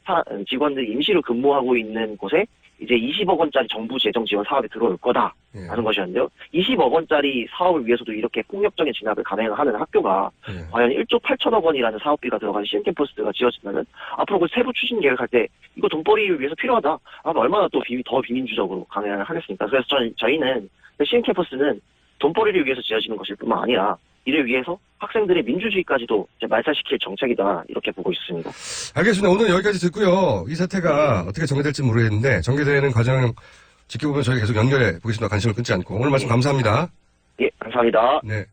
J: 직원들 임시로 근무하고 있는 곳에 이제 20억 원짜리 정부 재정 지원 사업에 들어올 거다
H: 예.
J: 하는 것이었는데요. 20억 원짜리 사업을 위해서도 이렇게 폭력적인 진압을 가능하는 학교가
H: 예.
J: 과연 1조 8천억 원이라는 사업비가 들어간 시흥 캠퍼스가 지어지면은 앞으로 그 세부 추진 계획할 때 이거 돈벌이를 위해서 필요하다. 얼마나 또 더 비민주적으로 강행을 하겠습니까? 그래서 저희는 시흥 캠퍼스는 돈벌이를 위해서 지어지는 것일 뿐만 아니라 이를 위해서 학생들의 민주주의까지도 이제 말살시킬 정책이다, 이렇게 보고 있습니다.
H: 알겠습니다. 오늘 여기까지 듣고요. 이 사태가 어떻게 전개될지 모르겠는데 전개되는 과정 지켜보면 저희 계속 연결해 보겠습니다. 관심을 끊지 않고. 오늘 말씀 감사합니다.
J: 예, 감사합니다.
H: 네.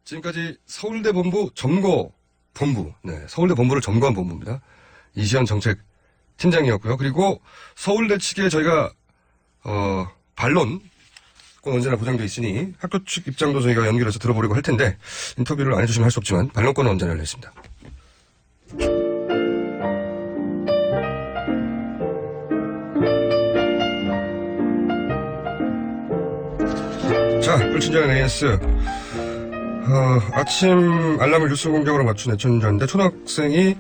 H: 지금까지 서울대 본부 점거본부, 네, 서울대 본부를 점거한 본부입니다. 이시연 정책 팀장이었고요. 그리고 서울대 측에 저희가 반론 그건 언제나 보장되어 있으니 학교 측 입장도 저희가 연결해서 들어보려고 할 텐데 인터뷰를 안 해주시면 할 수 없지만 반론권은 언제나 열려 있습니다. 자, 불친절한 AS. 아침 알람을 뉴스 공격으로 맞춘 애청자인데 초등학생의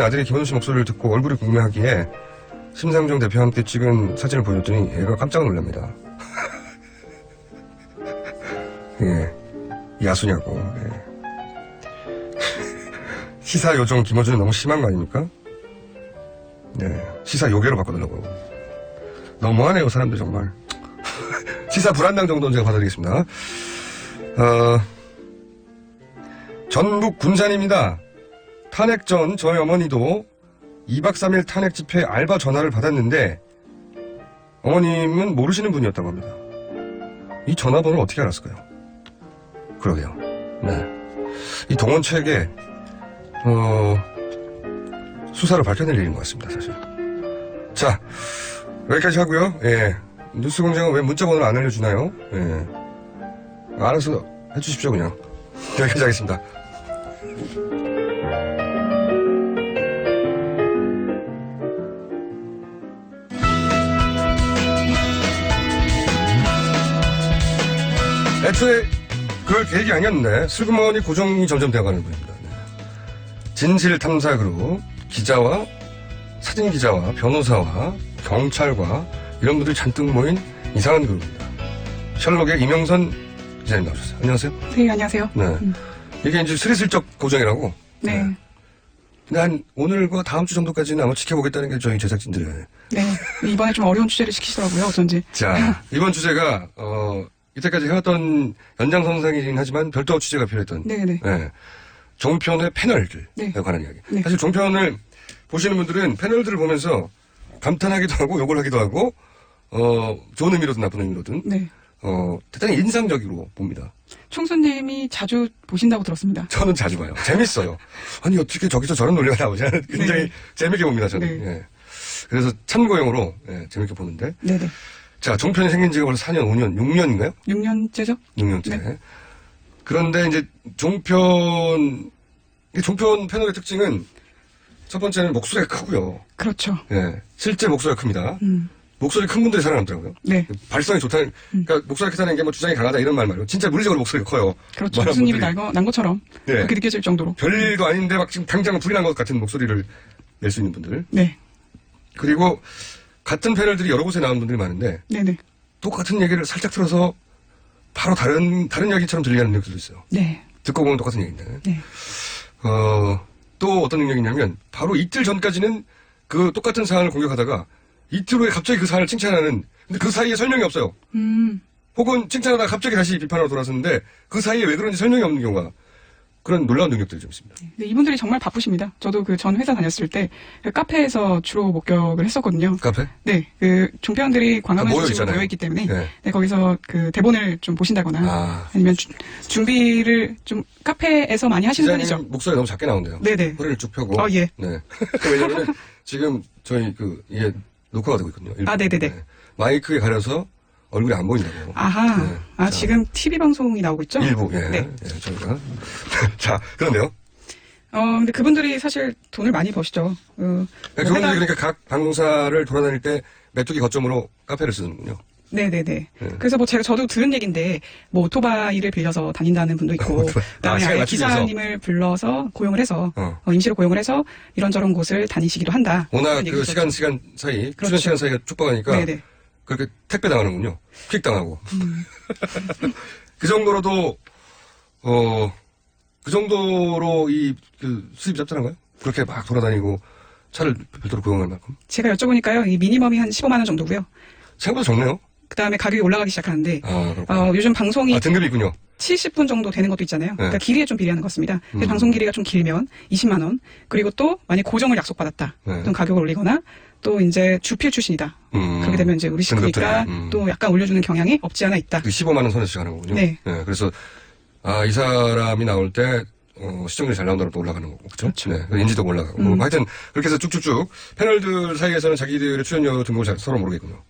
H: 아들이 김호준 씨 목소리를 듣고 얼굴이 궁금해하기에 심상정 대표와 함께 찍은 사진을 보여줬더니 애가 깜짝 놀랍니다. 예, 야수냐고. 예. 시사 요정 김어준은 너무 심한 거 아닙니까? 네, 시사 요괴로 바꿔달라고. 너무하네요, 사람들 정말. 시사 불한당 정도는 제가 받아드리겠습니다. 전북 군산입니다. 탄핵 전 저희 어머니도 2박 3일 탄핵 집회 알바 전화를 받았는데 어머님은 모르시는 분이었다고 합니다. 이 전화번호를 어떻게 알았을까요? 그러게요. 네. 이 동원책에 수사를 밝혀낼 일인 것 같습니다, 사실. 자, 여기까지 하고요. 예. 뉴스공장은 왜 문자번호를 안 알려주나요? 예. 알아서 해주십시오, 그냥. 여기까지 하겠습니다. 애초에 그럴 계획이 아니었는데 슬그머니 고정이 점점 되어가는 분입니다. 네. 진실탐사그룹 기자와 사진기자와 변호사와 경찰과 이런 분들이 잔뜩 모인 이상한 그룹입니다. 셜록의 이명선 기자님 나오셨어요. 안녕하세요.
B: 네, 안녕하세요.
H: 네. 이게 이제 스리슬쩍 고정이라고.
B: 네.
H: 근데 한 오늘과 다음 주 정도까지는 아마 지켜보겠다는 게 저희 제작진들의.
B: 네. 이번에 좀 어려운 주제를 시키시더라고요, 어쩐지.
H: 자, 이번 주제가, 이때까지 해왔던 연장선상이긴 하지만 별도 취재가 필요했던.
B: 네네.
H: 네. 종편의 패널들에
B: 네.
H: 관한 이야기.
B: 네.
H: 사실 종편을 보시는 분들은 패널들을 보면서 감탄하기도 하고 욕을 하기도 하고, 좋은 의미로든 나쁜 의미로든.
B: 네.
H: 대단히 인상적으로 봅니다.
B: 총수님이 자주 보신다고 들었습니다.
H: 저는 자주 봐요. 재밌어요. 아니, 어떻게 저기서 저런 논리가 나오지? 굉장히
B: 네.
H: 재밌게 봅니다, 저는.
B: 네.
H: 예. 그래서 참고용으로, 재밌게 보는데.
B: 네네.
H: 자, 종편이 생긴 지가 벌써 4년, 5년, 6년인가요?
B: 6년째죠?
H: 6년째.
B: 네.
H: 그런데 이제 종편 패널의 특징은 첫 번째는 목소리가 크고요.
B: 그렇죠.
H: 예. 실제 목소리가 큽니다.
B: 음.
H: 목소리 큰 분들이 살아남더라고요.
B: 네.
H: 발성이 좋다는, 그러니까 목소리가 크다는 게 뭐 주장이 강하다 이런 말 말고 진짜 물리적으로 목소리가 커요.
B: 그렇죠.
H: 많은
B: 교수님이
H: 분들이.
B: 난 것처럼
H: 네.
B: 그렇게 느껴질 정도로.
H: 별일도 아닌데 막 지금 당장 불이 난 것 같은 목소리를 낼 수 있는 분들.
B: 네.
H: 그리고 같은 패널들이 여러 곳에 나온 분들이 많은데
B: 네네.
H: 똑같은 얘기를 살짝 틀어서 바로 다른 이야기처럼 들리는 능력들도 있어요.
B: 네.
H: 듣고 보면 똑같은 얘기인데.
B: 네.
H: 또 어떤 능력이냐면 바로 이틀 전까지는 그 똑같은 사안을 공격하다가 이틀 후에 갑자기 그 사안을 칭찬하는, 근데 그 사이에 설명이 없어요. 혹은 칭찬하다가 갑자기 다시 비판으로 돌아서는데 그 사이에 왜 그런지 설명이 없는 경우가, 그런 놀라운 능력들이 좀 있습니다.
B: 네, 이분들이 정말 바쁘십니다. 저도 그 전 회사 다녔을 때 그 카페에서 주로 목격을 했었거든요.
H: 카페?
B: 네, 그 종편들이 관광을
H: 모여
B: 중심으로
H: 있잖아요.
B: 모여 있기 때문에
H: 네.
B: 네, 거기서 그 대본을 좀 보신다거나 아니면 준비를 좀 카페에서 많이 하시는
H: 기자님
B: 편이죠.
H: 목소리 너무 작게 나온대요.
B: 네네.
H: 허리를 쭉 펴고.
B: 예.
H: 네. 왜냐면 지금 저희 이게 녹화가 되고 있거든요. 일부.
B: 네네네.
H: 네. 마이크에 가려서 얼굴이 안 보인다고.
B: 아하.
H: 네.
B: 아,
H: 자,
B: 지금 TV 방송이 나오고 있죠?
H: 일부, 예.
B: 네.
H: 예, 저희가. 자, 그런데요.
B: 근데 그분들이 사실 돈을 많이 버시죠.
H: 그분들이 그러니까 각 방송사를 돌아다닐 때 메뚜기 거점으로 카페를 쓰는군요.
B: 네네네.
H: 네.
B: 그래서 뭐 저도 들은 얘기인데, 뭐 오토바이를 빌려서 다닌다는 분도 있고, 그다음에
H: 시간
B: 아예
H: 맞추기 위해서.
B: 기사님을 불러서 고용을 해서, 임시로 고용을 해서 이런저런 곳을 다니시기도 한다.
H: 워낙
B: 그런
H: 그
B: 얘기도
H: 시간
B: 있었죠.
H: 사이,
B: 그렇죠.
H: 출연 시간 사이가 촉박하니까
B: 네네.
H: 그렇게 택배 당하는군요. 퀵 당하고. 그 정도로도, 그 정도로 수입이 짭짤한가요? 그렇게 막 돌아다니고 차를 별도로 고용할 만큼?
B: 제가 여쭤보니까요, 이 미니멈이 한 15만 원 정도고요.
H: 생각보다 적네요.
B: 그 다음에 가격이 올라가기 시작하는데,
H: 그렇구나.
B: 요즘 방송이
H: 등급이 있군요.
B: 70분 정도 되는 것도 있잖아요. 그러니까 길이에 좀 비례하는 것 같습니다. 근데 방송 길이가 좀 길면 20만 원. 그리고 또 만약 고정을 약속받았다. 어떤 가격을 올리거나 또 이제 주필 출신이다. 그렇게 되면 이제 우리 식구니까 또 약간 올려주는 경향이 없지 않아 있다.
H: 그 15만 원 선에서 시작하는 거군요.
B: 네.
H: 그래서 이 사람이 나올 때 시청률이 잘 나온다고 또 올라가는 거고, 그렇죠? 네, 인지도가 올라가고. 뭐 하여튼 그렇게 해서 쭉쭉쭉 패널들 사이에서는 자기들의 출연료 등급을 잘 서로 모르겠군요.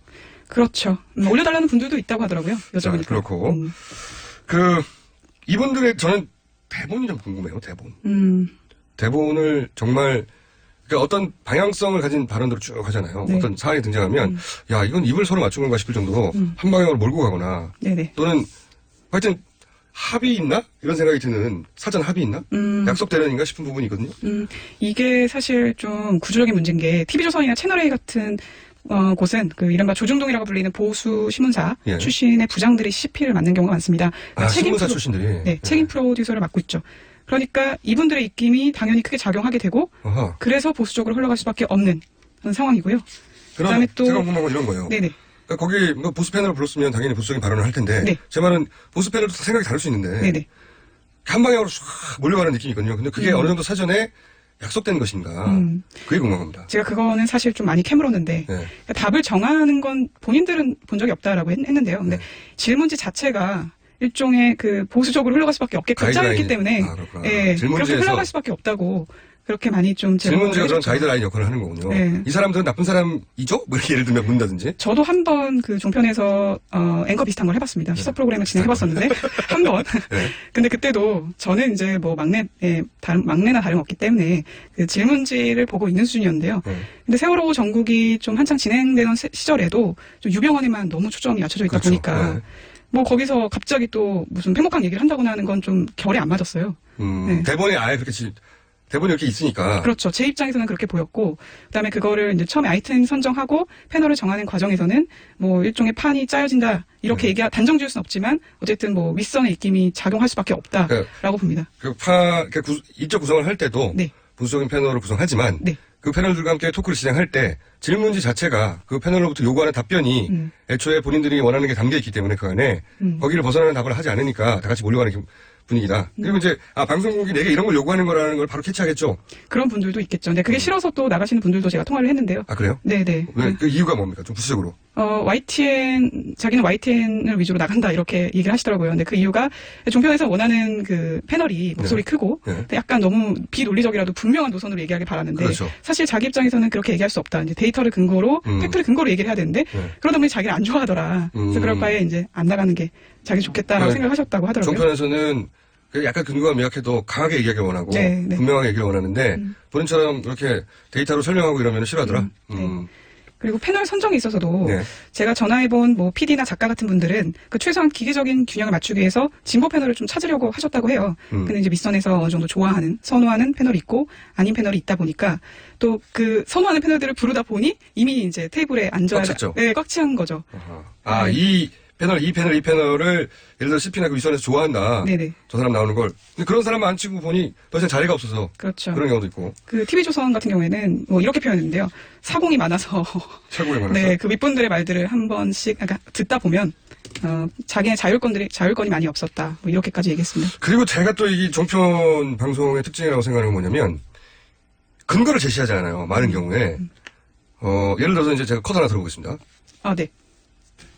B: 그렇죠. 올려달라는 분들도 있다고 하더라고요. 여쭤보니까.
H: 그렇고 이분들의 저는 대본이 좀 궁금해요. 대본을 정말 그러니까 어떤 방향성을 가진 발언들을 쭉 하잖아요.
B: 네.
H: 어떤 사안이 등장하면 야 이건 입을 서로 맞춘 건가 싶을 정도로 한 방향으로 몰고 가거나
B: 네네.
H: 또는 하여튼 합의 있나? 이런 생각이 드는 사전 합의 있나? 약속 대련인가 싶은 부분이 있거든요.
B: 이게 사실 좀 구조적인 문제인 게 TV조선이나 채널A 같은 곳은 그 이른바 조중동이라고 불리는 보수 신문사
H: 예.
B: 출신의 부장들이 CP를 맡는 경우가 많습니다.
H: 신문사 출신들이.
B: 네, 책임 프로듀서를 맡고 있죠. 그러니까 이분들의 입김이 당연히 크게 작용하게 되고
H: 아하.
B: 그래서 보수적으로 흘러갈 수밖에 없는 그런 상황이고요. 그다음에 또
H: 제가 궁금한 건 이런 거예요.
B: 네네.
H: 그러니까 거기 뭐 보수 패널을 불렀으면 당연히 보수적인 발언을 할 텐데
B: 네.
H: 제 말은 보수 패널도 생각이 다를 수 있는데
B: 네네.
H: 한 방향으로 쫙 몰려가는 느낌이거든요. 근데 그게 어느 정도 사전에 약속된 것인가? 그게 궁금합니다.
B: 제가 그거는 사실 좀 많이 캐물었는데 그러니까 답을 정하는 건 본인들은 본 적이 없다라고 했는데요. 근데 질문지 자체가 일종의 그 보수적으로 흘러갈 수밖에 없게끔 짜였기 때문에 그렇게 흘러갈 수밖에 없다고 그렇게 많이 좀
H: 질문지가 그런 가이드라인 역할을 하는 거군요. 이 사람들은 나쁜 사람이죠? 뭐 예를 들면 묻는다든지.
B: 저도 한 번 그 종편에서 앵커 비슷한 걸 해봤습니다. 시사 프로그램을 진행해봤었는데 한 번. 근데 그때도 저는 이제 뭐 막내나 다름없기 때문에 그 질문지를 보고 있는 수준이었는데요. 근데 세월호 전국이 좀 한창 진행되던 시절에도 좀 유병원에만 너무 초점이 맞춰져 있다 보니까 뭐 거기서 갑자기 또 무슨 팽목항 얘기를 한다거나 하는 건 좀 결이 안 맞았어요.
H: 대본이 아예 그렇게 대본이 이렇게 있으니까.
B: 그렇죠. 제 입장에서는 그렇게 보였고, 그다음에 그거를 이제 처음에 아이템 선정하고 패널을 정하는 과정에서는 뭐 일종의 판이 짜여진다 이렇게 단정 지을 수는 없지만 어쨌든 뭐 윗선의 입김이 작용할 수밖에 없다라고 봅니다.
H: 이쪽 구성을 할 때도 보수적인 패널을 구성하지만 그 패널들과 함께 토크를 진행할 때 질문지 자체가 그 패널로부터 요구하는 답변이 애초에 본인들이 원하는 게 담겨 있기 때문에 그 안에 거기를 벗어나는 답을 하지 않으니까 다 같이 몰려가는 분위기다. 그리고 이제 방송국이 내게 이런 걸 요구하는 거라는 걸 바로 캐치하겠죠.
B: 그런 분들도 있겠죠. 근데 그게 싫어서 또 나가시는 분들도 제가 통화를 했는데요.
H: 아 그래요?
B: 네네.
H: 왜, 그 이유가 뭡니까? 좀 구체적으로.
B: 자기는 YTN을 위주로 나간다 이렇게 얘기를 하시더라고요. 근데 그 이유가 종편에서 원하는 그 패널이 목소리 크고 약간 너무 비논리적이라도 분명한 노선으로 얘기하길 바라는데 사실 자기 입장에서는 그렇게 얘기할 수 없다. 이제 데이터를 근거로 팩트를 근거로 얘기를 해야 되는데 그러다 보니 자기를 안 좋아하더라. 그래서 그럴 바에 이제 안 나가는 게 자기 좋겠다라고 생각하셨다고 하더라고요.
H: 종편에서는 약간 근거가 미약해도 강하게 얘기하기 원하고 분명하게 얘기를 원하는데 본인처럼 이렇게 데이터로 설명하고 이러면 싫어하더라.
B: 그리고 패널 선정에 있어서도 제가 전화해본 뭐 PD나 작가 같은 분들은 그 최소한 기계적인 균형을 맞추기 위해서 진보 패널을 좀 찾으려고 하셨다고 해요. 근데 이제 밑선에서 어느 정도 선호하는 패널이 있고 아닌 패널이 있다 보니까 또 그 선호하는 패널들을 부르다 보니 이미 이제 테이블에 앉아야 꽉 찬 거죠.
H: 이 패널을 예를 들어 CP나 그 윗선에서 좋아한다. 저 사람 나오는 걸. 근데 그런 사람만 안 치고 보니 더 이상 자리가 없어서.
B: 그렇죠.
H: 그런 경우도 있고.
B: 그 TV조선 같은 경우에는 뭐 이렇게 표현했는데요. 사공이 많아서. 그 윗분들의 말들을 한 번씩 듣다 보면 자기의 자율권이 많이 없었다. 뭐 이렇게까지 얘기했습니다.
H: 그리고 제가 또 이 종편 방송의 특징이라고 생각하는 건 뭐냐면 근거를 제시하지 않아요. 많은 경우에. 예를 들어서 이제 제가 컷 하나 들어보겠습니다.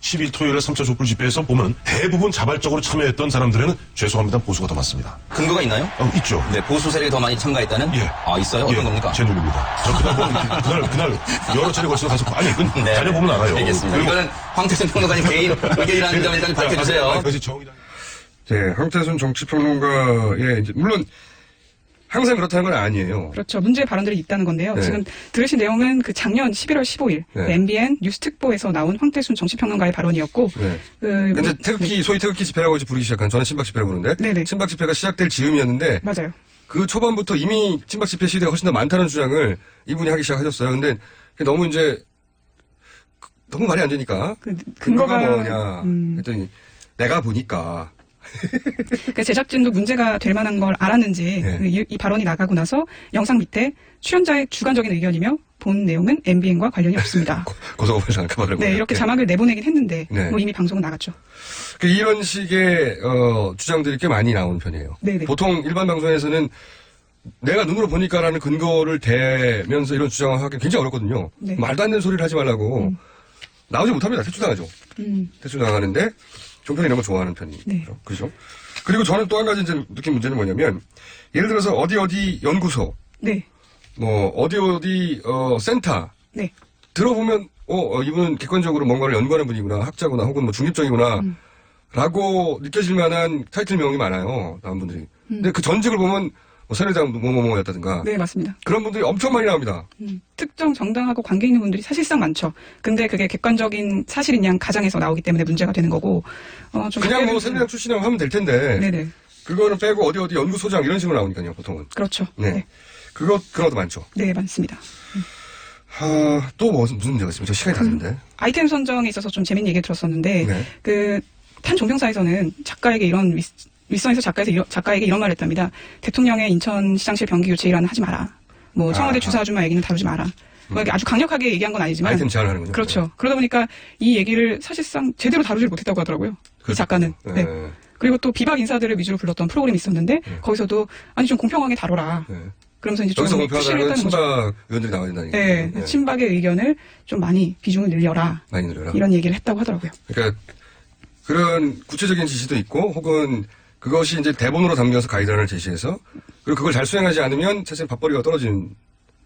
K: 10일 토요일에 3차 촛불 집회에서 보면 대부분 자발적으로 참여했던 사람들에는 죄송합니다 보수가 더 많습니다.
L: 근거가 있나요?
K: 있죠.
L: 네, 보수 세력이 더 많이 참가했다는? 있어요? 어떤 겁니까?
K: 제 눈입니다. 저 그날 여러 차례 걸쳐서 가서 다녀보면 알아요.
L: 알겠습니다. 이거는 황태순 평론가님 개인 의견이라는 점을 일단 밝혀주세요.
H: 황태순 정치평론가의 물론 항상 그렇다는 건 아니에요.
B: 그렇죠. 문제의 발언들이 있다는 건데요. 지금 들으신 내용은 그 작년 11월 15일 MBN 뉴스특보에서 나온 황태순 정치평론가의 발언이었고
H: 근데 소위 태극기 집회라고 부르기 시작한 저는 친박 집회라고 부르는데 친박 집회가 시작될 즈음이었는데
B: 맞아요.
H: 그 초반부터 이미 친박 집회 시대가 훨씬 더 많다는 주장을 이분이 하기 시작하셨어요. 근데 너무 이제 너무 말이 안 되니까 근거가 뭐냐 했더니 내가 보니까
B: 그러니까 제작진도 문제가 될 만한 걸 알았는지 이 발언이 나가고 나서 영상 밑에 출연자의 주관적인 의견이며 본 내용은 MBN과 관련이 없습니다.
H: 고소고발을 할까 봐
B: 이렇게 자막을 내보내긴 했는데 뭐 이미 방송은 나갔죠.
H: 이런 식의 주장들이 꽤 많이 나오는 편이에요. 보통 일반 방송에서는 내가 눈으로 보니까라는 근거를 대면서 이런 주장을 하기 굉장히 어렵거든요. 말도 안 되는 소리를 하지 말라고 나오지 못합니다. 퇴출당하죠. 퇴출당하는데 종편이 이런 거 좋아하는 편이죠. 그죠? 그리고 저는 또 한 가지 이제 느낀 문제는 뭐냐면, 예를 들어서 어디 연구소, 뭐 어디 센터, 들어보면 이분은 객관적으로 뭔가를 연구하는 분이구나, 학자구나, 혹은 뭐 중립적이구나, 라고 느껴질 만한 타이틀명이 많아요. 나온 분들이. 근데 그 전직을 보면 새누리당 뭐뭐뭐였다든가.
B: 네, 맞습니다.
H: 그런 분들이 엄청 많이 나옵니다.
B: 특정 정당하고 관계 있는 분들이 사실상 많죠. 근데 그게 객관적인 사실인 양 가장해서 나오기 때문에 문제가 되는 거고. 좀
H: 그냥 뭐 새누리당 출신이라고 하면 될 텐데. 그거는 빼고 어디 연구소장 이런 식으로 나오니까요, 보통은.
B: 그렇죠.
H: 그런 것도 많죠.
B: 네, 많습니다.
H: 또 무슨 문제가 있습니까? 저 시간이 다 됐는데.
B: 아이템 선정에 있어서 좀 재밌는 얘기를 들었었는데, 탄 종평사에서는 작가에게 윗선에서 작가에게 이런 말을 했답니다. 대통령의 인천시장실 변기 교체 일환은 하지 마라. 뭐 청와대 주사 아줌마 얘기는 다루지 마라. 뭐 아주 강력하게 얘기한 건 아니지만
H: 아이템 제한을 하는군요.
B: 그렇죠. 그러다 보니까 이 얘기를 사실상 제대로 다루질 못했다고 하더라고요. 이 작가는. 그리고 또 비박 인사들을 위주로 불렀던 프로그램이 있었는데 거기서도 아니 좀 공평하게 다뤄라. 그러면서 이제 좀
H: 여기서 공표하다는 건
B: 푸시를 했다는 거죠.
H: 친박 의원들이 나와야 된다는
B: 네,
H: 얘기죠. 네.
B: 친박의 의견을 좀 많이 비중을 늘려라.
H: 많이 늘려라.
B: 이런 얘기를 했다고 하더라고요.
H: 그러니까 그런 구체적인 지시도 있고 혹은 그것이 이제 대본으로 담겨서 가이드라인을 제시해서 그리고 그걸 잘 수행하지 않으면 사실 밥벌이가 떨어지는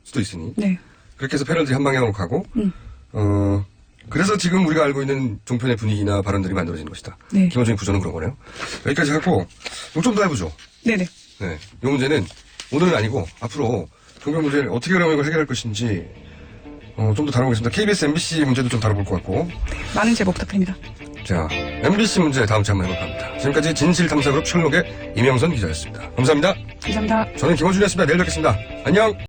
H: 수도 있으니
B: 네.
H: 그렇게 해서 패널들이 한 방향으로 가고 그래서 지금 우리가 알고 있는 종편의 분위기나 발언들이 만들어지는 것이다.
B: 네.
H: 기본적인 구조는 그런 거네요. 여기까지 하고 좀 더 해보죠.
B: 네네.
H: 네, 이 문제는 오늘은 아니고 앞으로 종편 문제를 어떻게 그러면 이걸 해결할 것인지 좀 더 다뤄보겠습니다. KBS, MBC 문제도 좀 다뤄볼 것 같고
B: 많은 제보 부탁드립니다.
H: 자, MBC 문제 다음 주에 한번 해볼까 합니다. 지금까지 진실탐사그룹 셜록의 이명선 기자였습니다. 감사합니다.
B: 감사합니다.
H: 저는 김원준이었습니다. 내일 뵙겠습니다. 안녕!